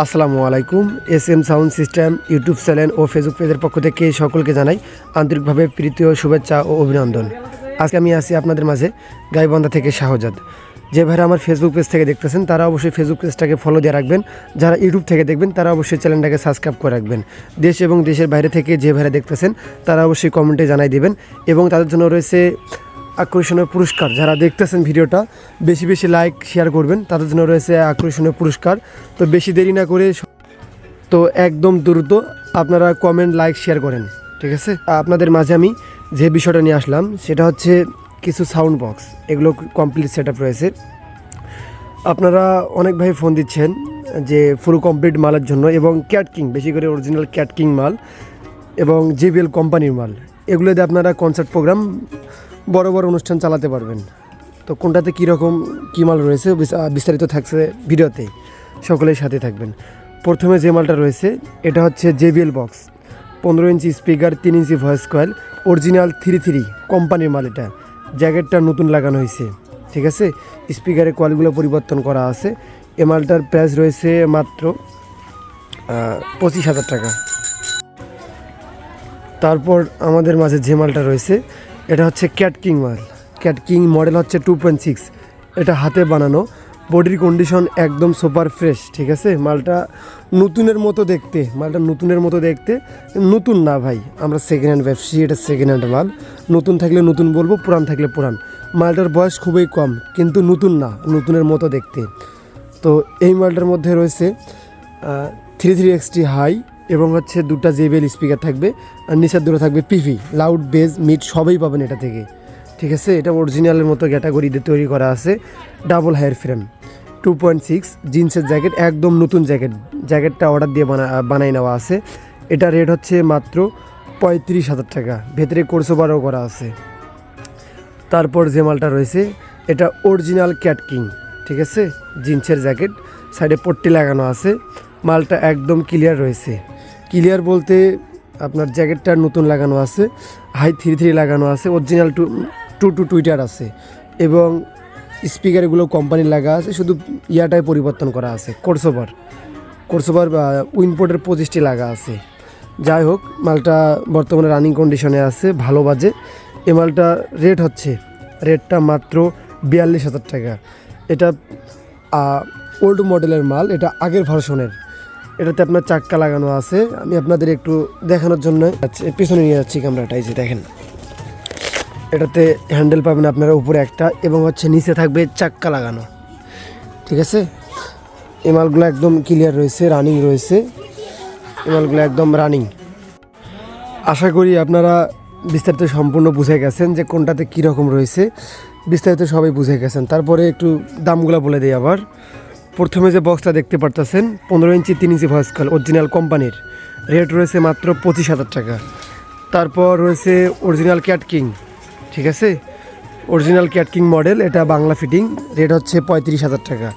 আসসালামু আলাইকুম। SM sound system YouTube channel ও ফেসবুক পেজের পক্ষ থেকে সকলকে জানাই আন্তরিকভাবে প্রীতীয় শুভেচ্ছা ও অভিনন্দন। আজকে আমি আছি আপনাদের মাঝে গাইবান্ধা থেকে শাহজাদ। যে ভাইরা আমার ফেসবুক পেজ থেকে দেখতেছেন তারা অবশ্যই ফেসবুক পেজটাকে ফলো দিয়ে রাখবেন। যারা ইউটিউব থেকে দেখবেন তারা অবশ্যই চ্যানেলটাকে সাবস্ক্রাইব করে রাখবেন। দেশ এবং দেশের বাইরে থেকে যে ভাইরা দেখতেছেন তারা অবশ্যই কমেন্টে জানাই দেবেন এবং তাদের জন্য রয়েছে আকর্ষণীয় পুরস্কার। যারা দেখতেছেন ভিডিওটা বেশি বেশি লাইক শেয়ার করবেন, তাদের জন্য রয়েছে আকর্ষণীয় পুরস্কার। তো বেশি দেরি না করে তো একদম দ্রুত আপনারা কমেন্ট লাইক শেয়ার করেন, ঠিক আছে? আপনাদের মাঝে আমি যে বিষয়টা নিয়ে আসলাম সেটা হচ্ছে কিছু সাউন্ড বক্স, এগুলো কমপ্লিট সেট আপ রয়েছে। আপনারা অনেক ভাই ফোন দিচ্ছেন যে ফুল কমপ্লিট মালের জন্য, এবং ক্যাট কিং, বেশি করে অরিজিনাল ক্যাট কিং মাল এবং JBL কোম্পানির মাল, এগুলো দিয়ে আপনারা কনসার্ট প্রোগ্রাম, বড় বড় অনুষ্ঠান চালাতে পারবেন। তো কোনটাতে কীরকম কী মাল রয়েছে বিস্তারিত থাকছে ভিডিওতে, সকলের সাথে থাকবেন। প্রথমে যে মালটা রয়েছে এটা হচ্ছে JBL box, 15 inch speaker, 3 inch voice coil, original 3 কোম্পানির মাল। এটা জ্যাকেটটা নতুন লাগানো হয়েছে, ঠিক আছে? স্পিকারের কয়েলগুলো পরিবর্তন করা আছে। এ মালটার প্রাইস রয়েছে মাত্র 25,000 টাকা। তারপর আমাদের মাঝে যে মালটা রয়েছে এটা হচ্ছে ক্যাট কিং মাল। ক্যাট কিং মডেল হচ্ছে 2.6। এটা হাতে বানানো, বডির কন্ডিশন একদম সুপার ফ্রেশ, ঠিক আছে? মালটা নতুনের মতো দেখতে, নতুন না ভাই, আমরা সেকেন্ড হ্যান্ড ব্যবসায়ী, এটা সেকেন্ড হ্যান্ড মাল। নতুন থাকলে নতুন বলবো, পুরান থাকলে পুরান। মালটার বয়স খুবই কম, কিন্তু নতুন না, নতুনের মতো দেখতে। তো এই মালটার মধ্যে রয়েছে 33XT হাই এবং হচ্ছে 2টা JBL স্পিকার থাকবে, আর নিচের দুটো থাকবে PV, লাউড, বেজ, মিড সবই পাবেন এটা থেকে, ঠিক আছে? এটা অরিজিনালের মতো ক্যাটাগরিতে তৈরি করা আছে। ডাবল হায়ার ফ্রেম, 2.6 জিন্সের জ্যাকেট, একদম নতুন জ্যাকেটটা অর্ডার দিয়ে বানাই নেওয়া আছে। এটা রেট হচ্ছে মাত্র 35,000 টাকা, ভেতরে কোর্সোভারও করা আছে। তারপর যে মালটা রয়েছে এটা অরিজিনাল ক্যাট কিং, ঠিক আছে? জিন্সের জ্যাকেট, সাইডে পট্টি লাগানো আছে। মালটা একদম ক্লিয়ার রয়েছে। ক্লিয়ার বলতে আপনার জ্যাকেটটা নতুন লাগানো আছে, হাই 3 লাগানো আছে, অরিজিনাল টু টুইটার আছে, এবং স্পিকারগুলো কোম্পানির লাগা আছে, শুধু ইয়াটাই পরিবর্তন করা আছে। কোর্সোভার উইনপোর্টের 25টি লাগা আছে। যাই হোক, মালটা বর্তমানে রানিং কন্ডিশনে আছে, ভালো বাজে। এ মালটা রেটটা মাত্র 42,000 টাকা। এটা ওল্ড মডেলের মাল, এটা আগের ভার্সনের। এটাতে আপনার চাক্কা লাগানো আছে। আমি আপনাদের একটু দেখানোর জন্য পিছনে নিয়ে যাচ্ছি ক্যামেরাটা। এই যে দেখেন, এটাতে হ্যান্ডেল পাবেন আপনারা উপরে একটা, এবং হচ্ছে নিচে থাকবে চাক্কা লাগানো, ঠিক আছে? এই মালগুলো একদম ক্লিয়ার রয়েছে, রানিং রয়েছে। এই মালগুলো একদম রানিং। আশা করি আপনারা বিস্তারিত সম্পূর্ণ বুঝে গেছেন যে কোনটাতে কীরকম রয়েছে, বিস্তারিত সবাই বুঝে গেছেন। তারপরে একটু দামগুলো বলে দিই আবার। প্রথমে যে বক্সটা দেখতে পারতেছেন 15 ইঞ্চি 3 ইঞ্চি ভয়েস কয়েল, অরিজিনাল কোম্পানির, রেট রয়েছে মাত্র 25,000 টাকা। তারপর রয়েছে অরিজিনাল ক্যাট কিং, ঠিক আছে? অরিজিনাল ক্যাট কিং মডেল, এটা বাংলা ফিটিং, রেট হচ্ছে 35,000 টাকা।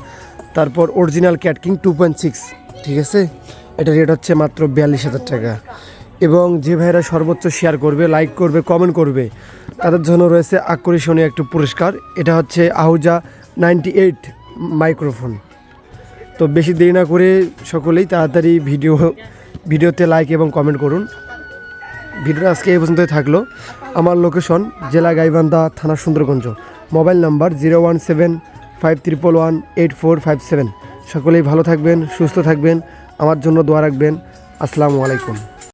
তারপর অরিজিনাল ক্যাট কিং 2.6, ঠিক আছে? এটা রেট হচ্ছে মাত্র 42,000 টাকা। এবং যে ভাইরা সর্বোচ্চ শেয়ার করবে, লাইক করবে, কমেন্ট করবে, তাদের জন্য রয়েছে আকর্ষণীয় একটু পুরস্কার। এটা হচ্ছে আহুজা 98 মাইক্রোফোন। তো বেশি দেরি না করে সকলেই তাড়াতাড়ি ভিডিওতে লাইক এবং কমেন্ট করুন। ভিডিওটা আজকে এই পর্যন্তই থাকলো। আমার লোকেশন জেলা গাইবান্ধা, থানা সুন্দরগঞ্জ। Mobile number 01751118457। সকলেই ভালো থাকবেন, সুস্থ থাকবেন, আমার জন্য দোয়া রাখবেন। আসসালামু আলাইকুম।